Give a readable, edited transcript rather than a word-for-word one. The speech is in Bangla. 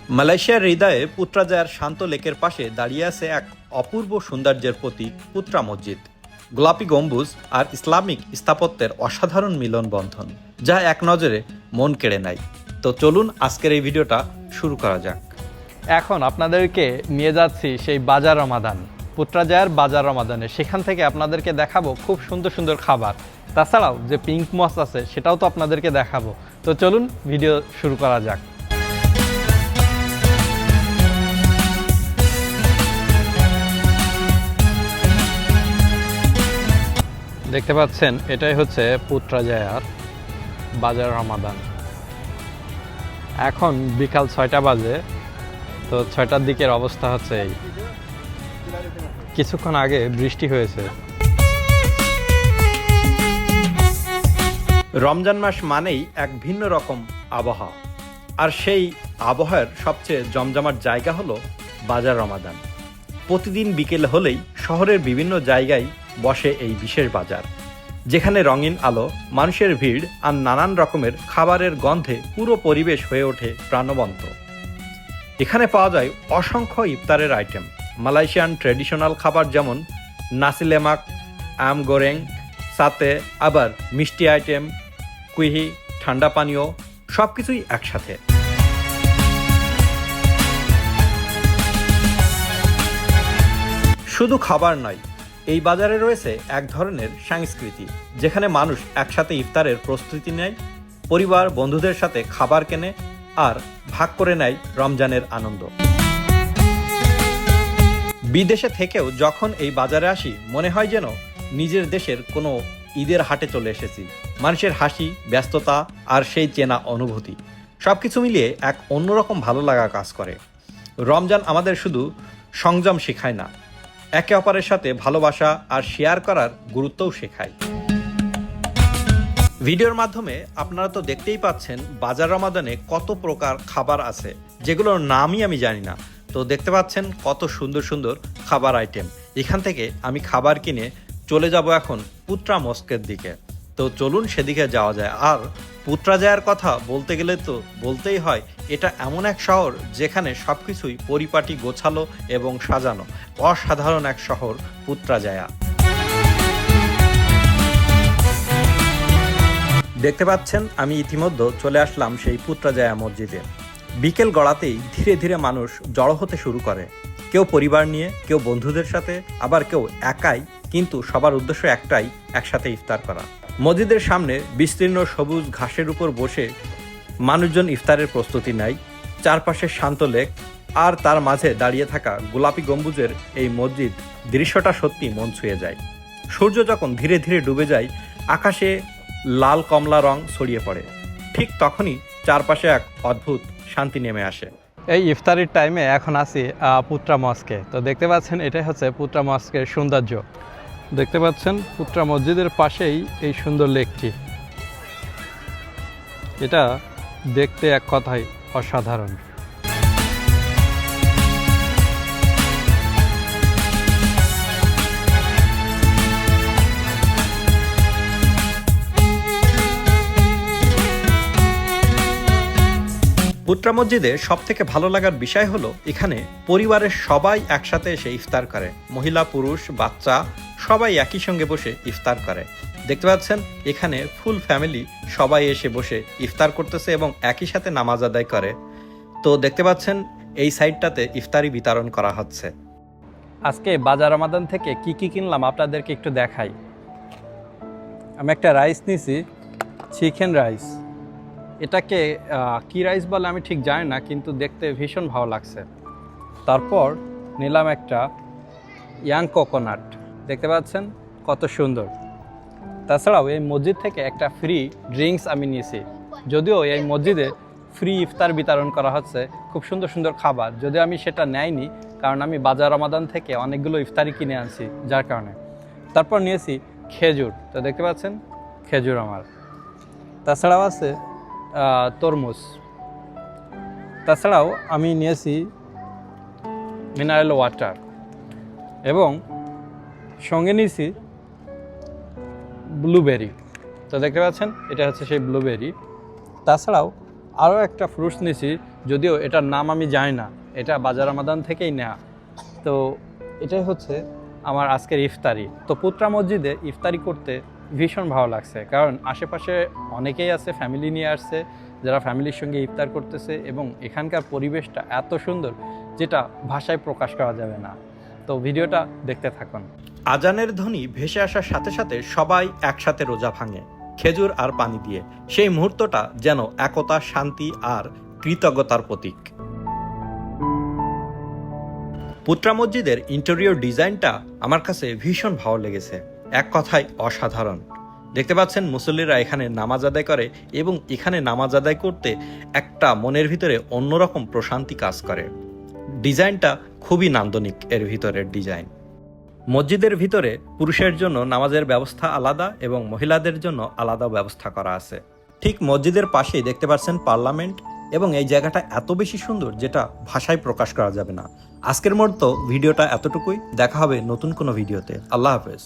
মালয়েশিয়ার হৃদয়ে পুত্রাজায়ার শান্ত লেকের পাশে দাঁড়িয়ে আছে এক অপূর্ব সৌন্দর্যের প্রতীক পুত্রা মসজিদ। গোলাপি গম্বুজ আর ইসলামিক স্থাপত্যের অসাধারণ মিলন বন্ধন, যা এক নজরে মন কেড়ে নেয়। তো চলুন আজকের এই ভিডিওটা শুরু করা যাক। এখন আপনাদেরকে নিয়ে যাচ্ছি সেই বাজার রমাদান, পুত্রাজায়ার বাজার রমাদানে। সেখান থেকে আপনাদেরকে দেখাবো খুব সুন্দর সুন্দর খাবার। তাছাড়াও যে পিঙ্ক মস আছে সেটাও তো আপনাদেরকে দেখাবো। তো চলুন ভিডিও শুরু করা যাক। দেখতে পাচ্ছেন এটাই হচ্ছে পুত্রাজায়ার বাজার রমাদান। এখন বিকাল 6টা বাজে। তো 6টার দিকের অবস্থা হচ্ছে এই। কিছুক্ষণ আগে বৃষ্টি হয়েছে। রমজান মাস মানেই এক ভিন্ন রকম আবহাওয়া, আর সেই আবহাওয়ার সবচেয়ে জমজমাট জায়গা হলো বাজার রমাদান। প্রতিদিন বিকেল হলেই শহরের বিভিন্ন জায়গায় বসে এই বিশেষ বাজার, যেখানে রঙিন আলো, মানুষের ভিড় আর নানান রকমের খাবারের গন্ধে পুরো পরিবেশ হয়ে ওঠে প্রাণবন্ত। এখানে পাওয়া যায় অসংখ্য ইফতারের আইটেম, মালয়েশিয়ান ট্র্যাডিশনাল খাবার যেমন নাসি লেমাক, আম গোরেং, সাতে, আবার মিষ্টি আইটেম, কুইহি, ঠান্ডা পানীয়, সব কিছুই একসাথে। শুধু খাবার নয়, এই বাজারে রয়েছে এক ধরনের সংস্কৃতি, যেখানে মানুষ একসাথে ইফতারের প্রস্তুতি নেয়, পরিবার বন্ধুদের সাথে খাবার কেনে আর ভাগ করে নেয় রমজানের আনন্দ। বিদেশে থেকেও যখন এই বাজারে আসি, মনে হয় যেন নিজের দেশের কোনো ঈদের হাটে চলে এসেছি। মানুষের হাসি, ব্যস্ততা আর সেই চেনা অনুভূতি, সবকিছু মিলিয়ে এক অন্যরকম ভালো লাগা কাজ করে। রমজান আমাদের শুধু সংযম শেখায় না, একে অপরের সাথে ভালোবাসা আর শেয়ার করার গুরুত্বও শেখায়। ভিডিওর মাধ্যমে আপনারা তো দেখতেই পাচ্ছেন বাজার রমাদানে কত প্রকার খাবার আছে, যেগুলোর নামই আমি জানি না। তো দেখতে পাচ্ছেন কত সুন্দর সুন্দর খাবার আইটেম। এখান থেকে আমি খাবার কিনে চলে যাব এখন পুত্রা মস্কের দিকে। তো চলুন সেদিকে যাওয়া যায়। আর পুত্রাজায়ার কথা বলতে গেলে তো বলতেই হয়, এটা এমন এক শহর যেখানে সবকিছুই পরিপাটি, গোছালো এবং সাজানো। অসাধারণ এক শহর পুত্রাজায়া। দেখতে পাচ্ছেন আমি ইতিমধ্যে চলে আসলাম সেই পুত্রাজায়া মসজিদে। বিকেল গড়াতেই ধীরে ধীরে মানুষ জড়ো হতে শুরু করে, কেউ পরিবার নিয়ে, কেউ বন্ধুদের সাথে, আবার কেউ একাই, কিন্তু সবার উদ্দেশ্য একটাই, একসাথে ইফতার করা। মসজিদের সামনে বিস্তীর্ণ সবুজ ঘাসের উপর বসে মানুষজন ইফতারের প্রস্তুতি নেয়। চারপাশে শান্ত লেক আর তার মাঝে দাঁড়িয়ে থাকা গোলাপি গম্বুজের এই মসজিদ দৃশ্যটা সত্যি মন ছুঁয়ে যায়। সূর্য যখন ধীরে ধীরে ডুবে যায়, আকাশে লাল কমলা রং ছড়িয়ে পড়ে, ঠিক তখনই চারপাশে এক অদ্ভুত শান্তি নেমে আসে। এই ইফতারির টাইমে এখন আছি পুত্রা মস্কে। তো দেখতে পাচ্ছেন এটাই হচ্ছে পুত্রা মস্কের সৌন্দর্য। দেখতে পাচ্ছেন পুত্রা মসজিদের পাশেই এই সুন্দর লেকটি। এটা দেখতে এক কথায় অসাধারণ। পুত্রা মসজিদে সব থেকে ভালো লাগার বিষয় হলো, এখানে পরিবারের সবাই একসাথে এসে ইফতার করে। মহিলা, পুরুষ, বাচ্চা সবাই একই সঙ্গে বসে ইফতার করে। দেখতে পাচ্ছেন এখানে ফুল ফ্যামিলি সবাই এসে বসে ইফতার করতেছে এবং একই সাথে নামাজ আদায় করে। তো দেখতে পাচ্ছেন এই সাইডটাতে ইফতারি বিতরণ করা হচ্ছে। আজকে বাজার রমাদান থেকে কি কি কিনলাম আপনাদেরকে একটু দেখাই। আমি একটা রাইস নিয়েছি, চিকেন রাইস। এটাকে কি রাইস বলে আমি ঠিক জানি না, কিন্তু দেখতে ভীষণ ভালো লাগছে। তারপর নিলাম একটা ইয়াং কোকোনাট। দেখতে পাচ্ছেন কত সুন্দর। তাছাড়াও এই মসজিদ থেকে একটা ফ্রি ড্রিঙ্কস আমি নিয়েছি। যদিও এই মসজিদে ফ্রি ইফতার বিতরণ করা হচ্ছে, খুব সুন্দর সুন্দর খাবার, যদিও আমি সেটা নেইনি, কারণ আমি বাজার রমাদান থেকে অনেকগুলো ইফতারি কিনে আনছি, যার কারণে। তারপর নিয়েছি খেজুর। তো দেখতে পাচ্ছেন খেজুর আমার। তাছাড়াও আছে তরমুজ। তাছাড়াও আমি নিয়েছি মিনারেল ওয়াটার এবং সঙ্গে নিয়েছি ব্লুবেরি। তো দেখতে পাচ্ছেন এটা হচ্ছে সেই ব্লুবেরি। তাছাড়াও আরও একটা ফ্রুটস নিয়েছি, যদিও এটার নাম আমি জানি না, এটা বাজার রামাদান থেকেই নেওয়া। তো এটাই হচ্ছে আমার আজকের ইফতারি। তো পুত্রা মসজিদে ইফতারি করতে ভীষণ ভালো লাগছে, কারণ আশেপাশে অনেকেই আছে, ফ্যামিলি নিয়ে আসছে, যারা ফ্যামিলির সঙ্গে ইফতার করতেছে, এবং এখানকার পরিবেশটা এত সুন্দর যেটা ভাষায় প্রকাশ করা যাবে না। তো ভিডিওটা দেখতে থাকুন। আজানের ধ্বনি ভেসে আসার সাথে সাথে সবাই একসাথে রোজা ভাঙে, খেজুর আর পানি দিয়ে। সেই মুহূর্তটা যেন একতা, শান্তি আর কৃতজ্ঞতার প্রতীক। পুত্রা মসজিদের ইন্টেরিয়র ডিজাইনটা আমার কাছে ভীষণ ভালো লেগেছে, এক কথায় অসাধারণ। দেখতে পাচ্ছেন মুসল্লিরা এখানে নামাজ আদায় করে, এবং এখানে নামাজ আদায় করতে একটা মনের ভিতরে অন্যরকম প্রশান্তি কাজ করে। ডিজাইনটা খুবই নান্দনিক, এর ভিতরের ডিজাইন। মসজিদের ভিতরে পুরুষের জন্য নামাজের ব্যবস্থা আলাদা এবং মহিলাদের জন্য আলাদা ব্যবস্থা করা আছে। ঠিক মসজিদের পাশেই দেখতে পাচ্ছেন পার্লামেন্ট, এবং এই জায়গাটা এত বেশি সুন্দর যেটা ভাষায় প্রকাশ করা যাবে না। আজকের মতো ভিডিওটা এতটুকুই, দেখা হবে নতুন কোনো ভিডিওতে। আল্লাহ হাফেজ।